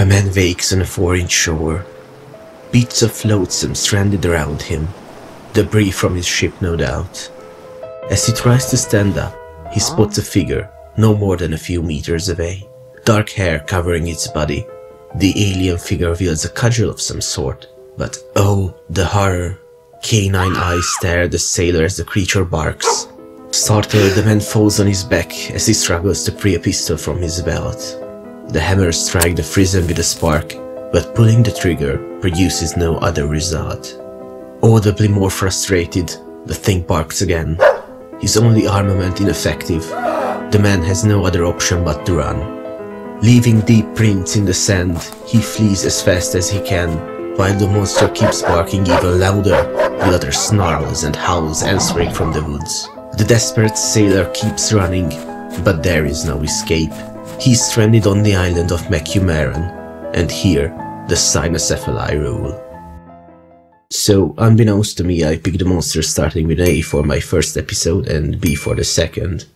A man wakes on a foreign shore. Bits of flotsam stranded around him. Debris from his ship, no doubt. As he tries to stand up, he spots a figure no more than a few meters away. Dark hair covering its body. The alien figure wields a cudgel of some sort. But oh, the horror. Canine eyes stare at the sailor as the creature barks. Startled, the man falls on his back as he struggles to free a pistol from his belt. The hammer strikes the prison with a spark, but pulling the trigger produces no other result. Audibly more frustrated, the thing barks again. His only armament ineffective, the man has no other option but to run. Leaving deep prints in the sand, he flees as fast as he can, while the monster keeps barking even louder, with other snarls and howls answering from the woods. The desperate sailor keeps running, but there is no escape. He's stranded on the island of Macumaran, and here the Cynocephalus rule. So, unbeknownst to me, I picked the monster starting with A for my first episode and B for the second,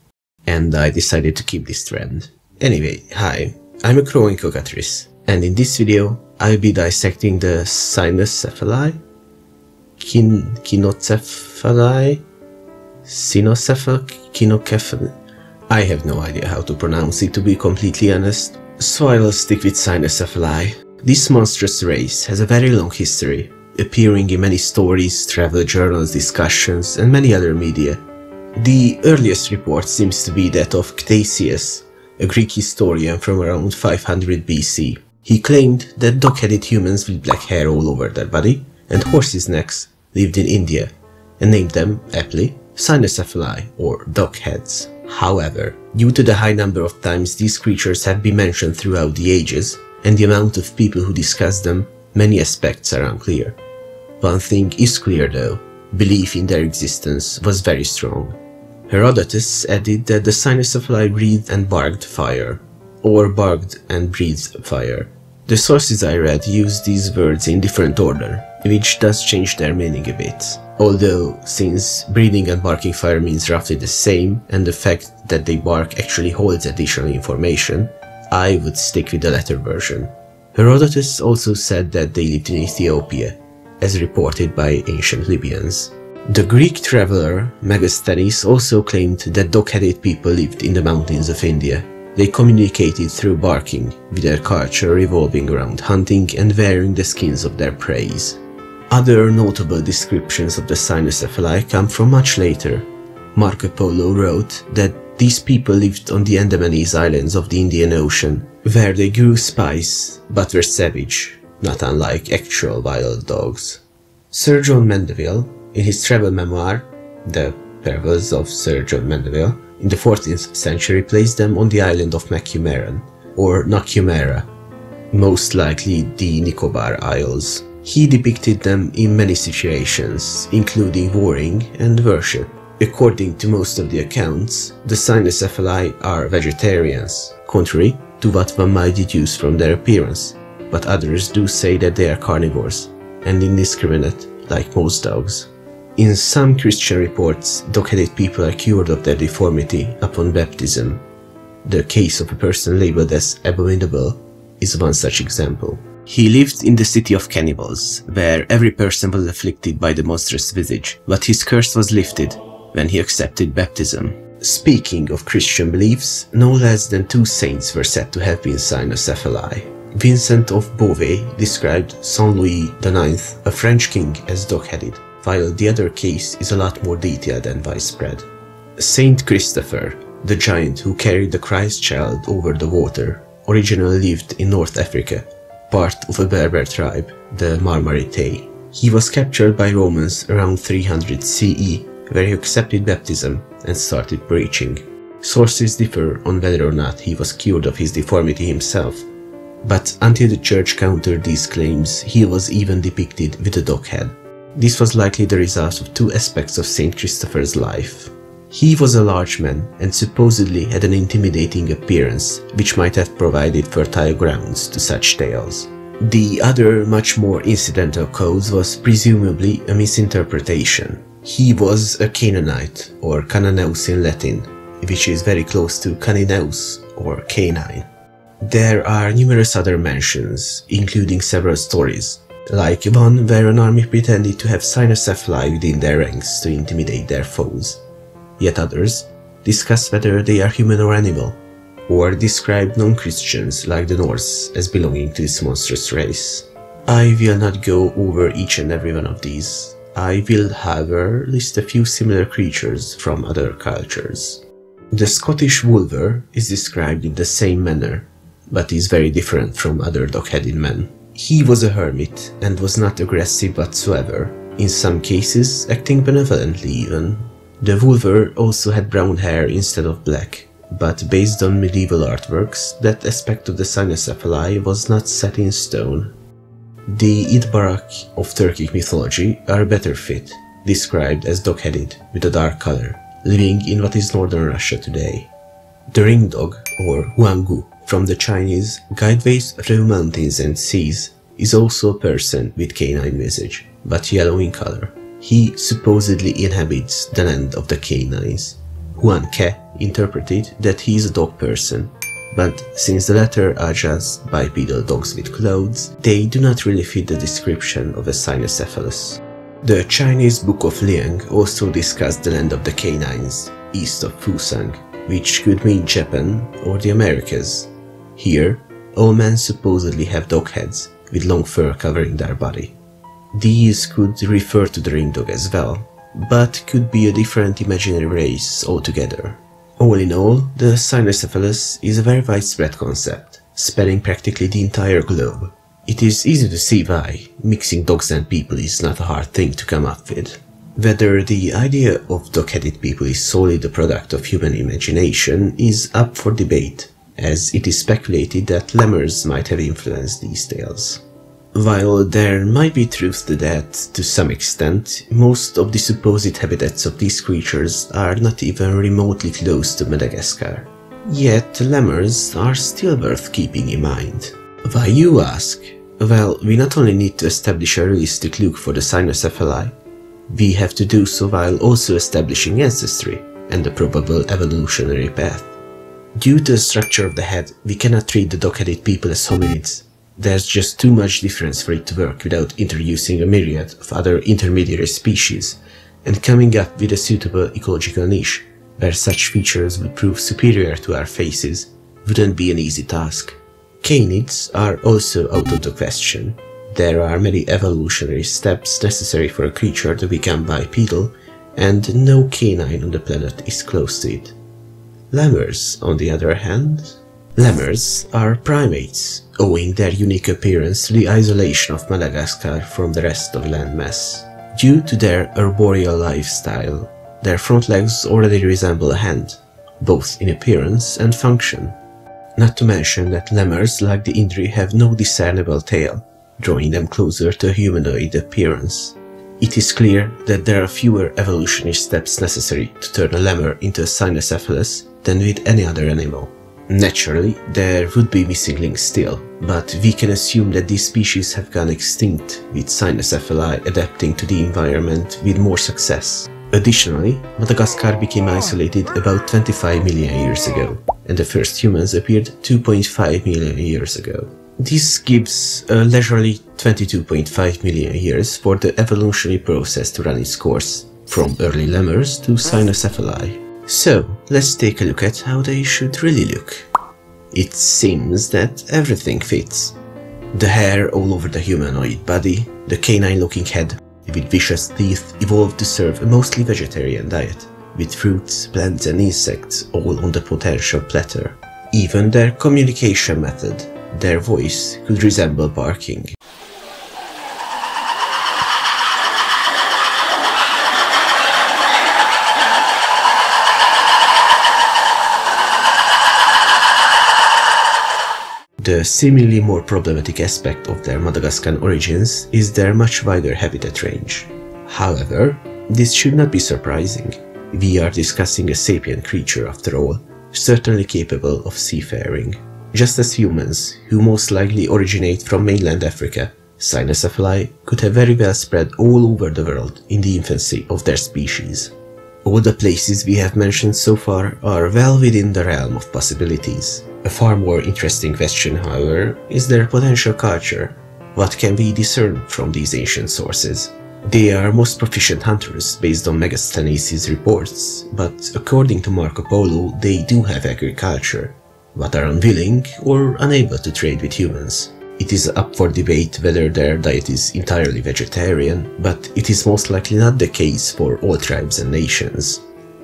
and I decided to keep this trend. Anyway, hi, I'm a crowing cockatrice, and in this video I'll be dissecting the Cynocephalus? Cynocephalus? Cynocephalus? I have no idea how to pronounce it, to be completely honest, so I'll stick with Cynocephalus. This monstrous race has a very long history, appearing in many stories, travel journals, discussions, and many other media. The earliest report seems to be that of Ctesias, a Greek historian from around 500 BC. He claimed that dog-headed humans with black hair all over their body and horses' necks lived in India, and named them, aptly, Cynocephalus, or dog heads. However, due to the high number of times these creatures have been mentioned throughout the ages, and the amount of people who discuss them, many aspects are unclear. One thing is clear though, belief in their existence was very strong. Herodotus added that the Cynocephalus breathed and barked fire, or barked and breathed fire. The sources I read used these words in different order, which does change their meaning a bit. Although, since breathing and barking fire means roughly the same, and the fact that they bark actually holds additional information, I would stick with the latter version. Herodotus also said that they lived in Ethiopia, as reported by ancient Libyans. The Greek traveler Megasthenes also claimed that dog-headed people lived in the mountains of India. They communicated through barking, with their culture revolving around hunting and wearing the skins of their prey. Other notable descriptions of the Cynocephalus come from much later. Marco Polo wrote that these people lived on the Andamanese Islands of the Indian Ocean, where they grew spice, but were savage, not unlike actual wild dogs. Sir John Mandeville, in his travel memoir, The Travels of Sir John Mandeville, in the 14th century placed them on the island of Macumaran, or Nakumara, most likely the Nicobar Isles. He depicted them in many situations, including warring and worship. According to most of the accounts, the Cynocephalus are vegetarians, contrary to what one might deduce from their appearance, but others do say that they are carnivores, and indiscriminate, like most dogs. In some Christian reports, dog-headed people are cured of their deformity upon baptism. The case of a person labeled as abominable is one such example. He lived in the city of cannibals, where every person was afflicted by the monstrous visage, but his curse was lifted when he accepted baptism. Speaking of Christian beliefs, no less than 2 saints were said to have been Cynocephalus. Vincent of Beauvais described Saint Louis IX, a French king, as dog-headed, while the other case is a lot more detailed and widespread. Saint Christopher, the giant who carried the Christ child over the water, originally lived in North Africa, part of a Berber tribe, the Marmaritei. He was captured by Romans around 300 CE, where he accepted baptism and started preaching. Sources differ on whether or not he was cured of his deformity himself, but until the church countered these claims, he was even depicted with a dog head. This was likely the result of 2 aspects of Saint Christopher's life. He was a large man and supposedly had an intimidating appearance, which might have provided fertile grounds to such tales. The other, much more incidental cause was presumably a misinterpretation. He was a Canaanite, or Cananeus in Latin, which is very close to Canineus, or canine. There are numerous other mentions, including several stories, like one where an army pretended to have Cynocephalus within their ranks to intimidate their foes. Yet others discuss whether they are human or animal, or describe non-Christians like the Norse as belonging to this monstrous race. I will not go over each and every one of these. I will, however, list a few similar creatures from other cultures. The Scottish Vulvar is described in the same manner, but is very different from other dog-headed men. He was a hermit and was not aggressive whatsoever, in some cases acting benevolently even. The Vulvar also had brown hair instead of black, but based on medieval artworks, that aspect of the Cynocephalus was not set in stone. The Idbarak of Turkic mythology are a better fit, described as dog-headed with a dark color, living in what is northern Russia today. The ringdog, or huanggu, from the Chinese, guideways through mountains and seas, is also a person with canine visage, but yellow in color. He supposedly inhabits the land of the canines. Huanke interpreted that he is a dog person, but since the latter are just bipedal dogs with clothes, they do not really fit the description of a Cynocephalus. The Chinese Book of Liang also discussed the land of the canines, east of Fusang, which could mean Japan or the Americas. Here, all men supposedly have dog heads, with long fur covering their body. These could refer to the ringdog as well, but could be a different imaginary race altogether. All in all, the Cynocephalus is a very widespread concept, spanning practically the entire globe. It is easy to see why mixing dogs and people is not a hard thing to come up with. Whether the idea of dog-headed people is solely the product of human imagination is up for debate, as it is speculated that lemurs might have influenced these tales. While there might be truth to that to some extent, most of the supposed habitats of these creatures are not even remotely close to Madagascar. Yet lemurs are still worth keeping in mind. Why, you ask? Well, we not only need to establish a realistic look for the Cynocephalus, we have to do so while also establishing ancestry and the probable evolutionary path. Due to the structure of the head, we cannot treat the dog-headed people as hominids. There's just too much difference for it to work without introducing a myriad of other intermediary species and coming up with a suitable ecological niche where such features would prove superior to our faces wouldn't be an easy task. Canids are also out of the question. There are many evolutionary steps necessary for a creature to become bipedal, and no canine on the planet is close to it. Lemurs, on the other hand, lemurs are primates, owing their unique appearance to the isolation of Madagascar from the rest of landmass. Due to their arboreal lifestyle, their front legs already resemble a hand, both in appearance and function. Not to mention that lemurs, like the Indri, have no discernible tail, drawing them closer to a humanoid appearance. It is clear that there are fewer evolutionary steps necessary to turn a lemur into a Cynocephalus than with any other animal. Naturally, there would be missing links still, but we can assume that these species have gone extinct, with Cynocephalus adapting to the environment with more success. Additionally, Madagascar became isolated about 25 million years ago, and the first humans appeared 2.5 million years ago. This gives a leisurely 22.5 million years for the evolutionary process to run its course, from early lemurs to Cynocephalus. So, let's take a look at how they should really look. It seems that everything fits. The hair all over the humanoid body, the canine-looking head with vicious teeth evolved to serve a mostly vegetarian diet, with fruits, plants and insects all on the potential platter. Even their communication method, their voice, could resemble barking. The seemingly more problematic aspect of their Madagascan origins is their much wider habitat range. However, this should not be surprising. We are discussing a sapient creature after all, certainly capable of seafaring. Just as humans, who most likely originate from mainland Africa, Cynocephalus could have very well spread all over the world in the infancy of their species. All the places we have mentioned so far are well within the realm of possibilities. A far more interesting question, however, is their potential culture. What can we discern from these ancient sources? They are most proficient hunters based on Megasthenes' reports, but according to Marco Polo, they do have agriculture, but are unwilling or unable to trade with humans. It is up for debate whether their diet is entirely vegetarian, but it is most likely not the case for all tribes and nations.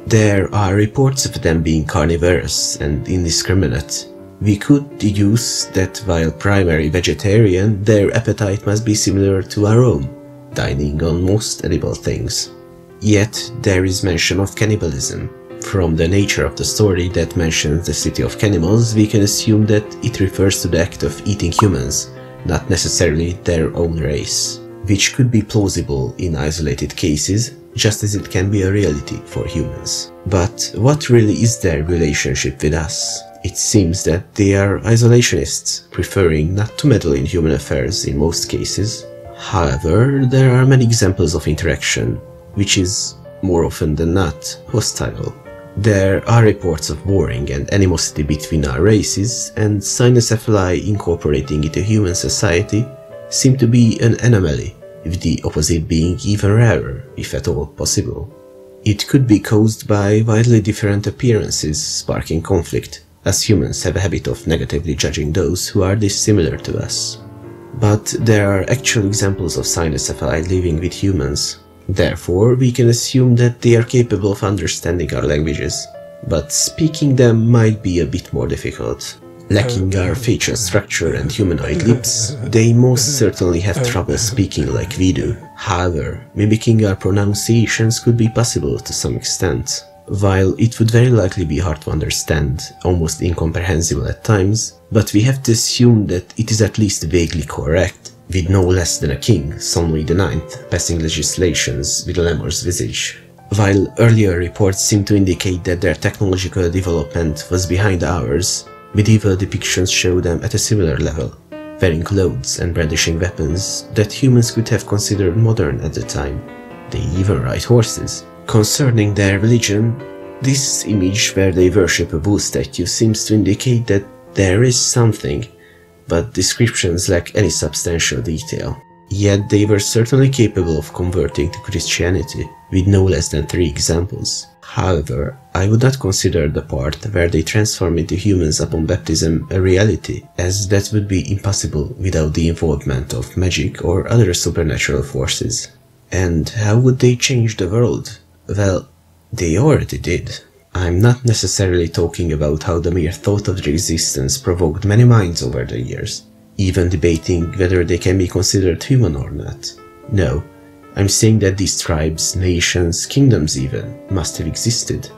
There are reports of them being carnivorous and indiscriminate. We could deduce that while primarily vegetarian, their appetite must be similar to our own, dining on most edible things. Yet there is mention of cannibalism. From the nature of the story that mentions the city of cannibals, we can assume that it refers to the act of eating humans, not necessarily their own race, which could be plausible in isolated cases, just as it can be a reality for humans. But what really is their relationship with us? It seems that they are isolationists, preferring not to meddle in human affairs in most cases. However, there are many examples of interaction, which is, more often than not, hostile. There are reports of warring and animosity between our races, and Cynocephalus incorporating into human society seem to be an anomaly, with the opposite being even rarer, if at all possible. It could be caused by widely different appearances sparking conflict, as humans have a habit of negatively judging those who are dissimilar to us. But there are actual examples of Cynocephalus living with humans. Therefore, we can assume that they are capable of understanding our languages, but speaking them might be a bit more difficult. Lacking our facial structure and humanoid lips, they most certainly have trouble speaking like we do. However, mimicking our pronunciations could be possible to some extent. While it would very likely be hard to understand, almost incomprehensible at times, but we have to assume that it is at least vaguely correct, with no less than a king, Son Louis IX, passing legislations with a lemur's visage. While earlier reports seem to indicate that their technological development was behind ours, medieval depictions show them at a similar level, wearing clothes and brandishing weapons that humans could have considered modern at the time. They even ride horses. Concerning their religion, this image where they worship a bull statue seems to indicate that there is something, but descriptions lack any substantial detail. Yet they were certainly capable of converting to Christianity, with no less than 3 examples. However, I would not consider the part where they transform into humans upon baptism a reality, as that would be impossible without the involvement of magic or other supernatural forces. And how would they change the world? Well, they already did. I'm not necessarily talking about how the mere thought of their existence provoked many minds over the years, even debating whether they can be considered human or not. No, I'm saying that these tribes, nations, kingdoms even, must have existed.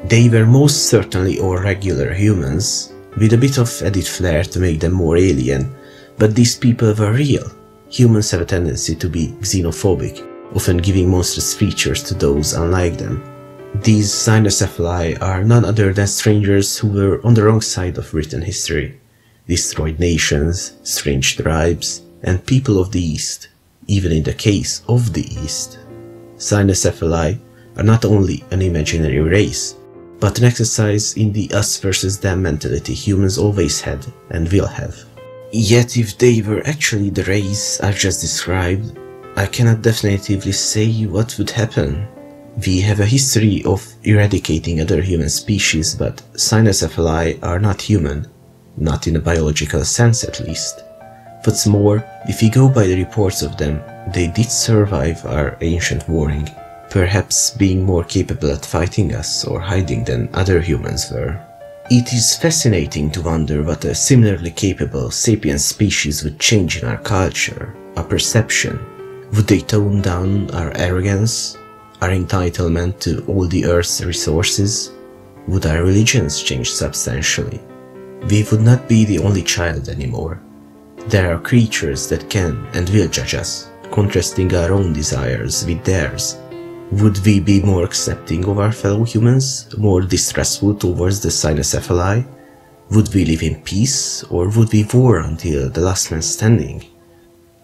They were most certainly all regular humans, with a bit of added flair to make them more alien, but these people were real. Humans have a tendency to be xenophobic, often giving monstrous features to those unlike them. These Cynocephalus are none other than strangers who were on the wrong side of written history, destroyed nations, strange tribes, and people of the East, even in the case of the East. Cynocephalus are not only an imaginary race, but an exercise in the us versus them mentality humans always had and will have. Yet if they were actually the race I've just described, I cannot definitively say what would happen. We have a history of eradicating other human species, but Cynocephalus are not human, not in a biological sense at least. What's more, if we go by the reports of them, they did survive our ancient warring, perhaps being more capable at fighting us or hiding than other humans were. It is fascinating to wonder what a similarly capable sapient species would change in our culture, our perception. Would they tone down our arrogance, our entitlement to all the Earth's resources? Would our religions change substantially? We would not be the only child anymore. There are creatures that can and will judge us, contrasting our own desires with theirs. Would we be more accepting of our fellow humans, more distrustful towards the Cynocephalus? Would we live in peace, or would we war until the last man standing?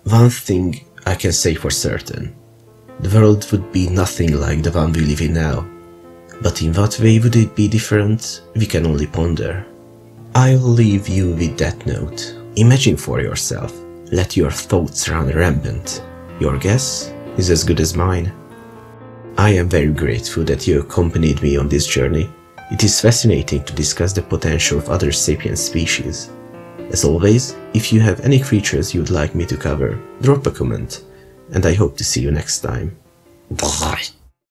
One thing I can say for certain. The world would be nothing like the one we live in now, but in what way would it be different, we can only ponder. I'll leave you with that note. Imagine for yourself. Let your thoughts run rampant. Your guess is as good as mine. I am very grateful that you accompanied me on this journey. It is fascinating to discuss the potential of other sapient species. As always, if you have any creatures you'd like me to cover, drop a comment, and I hope to see you next time. Bye.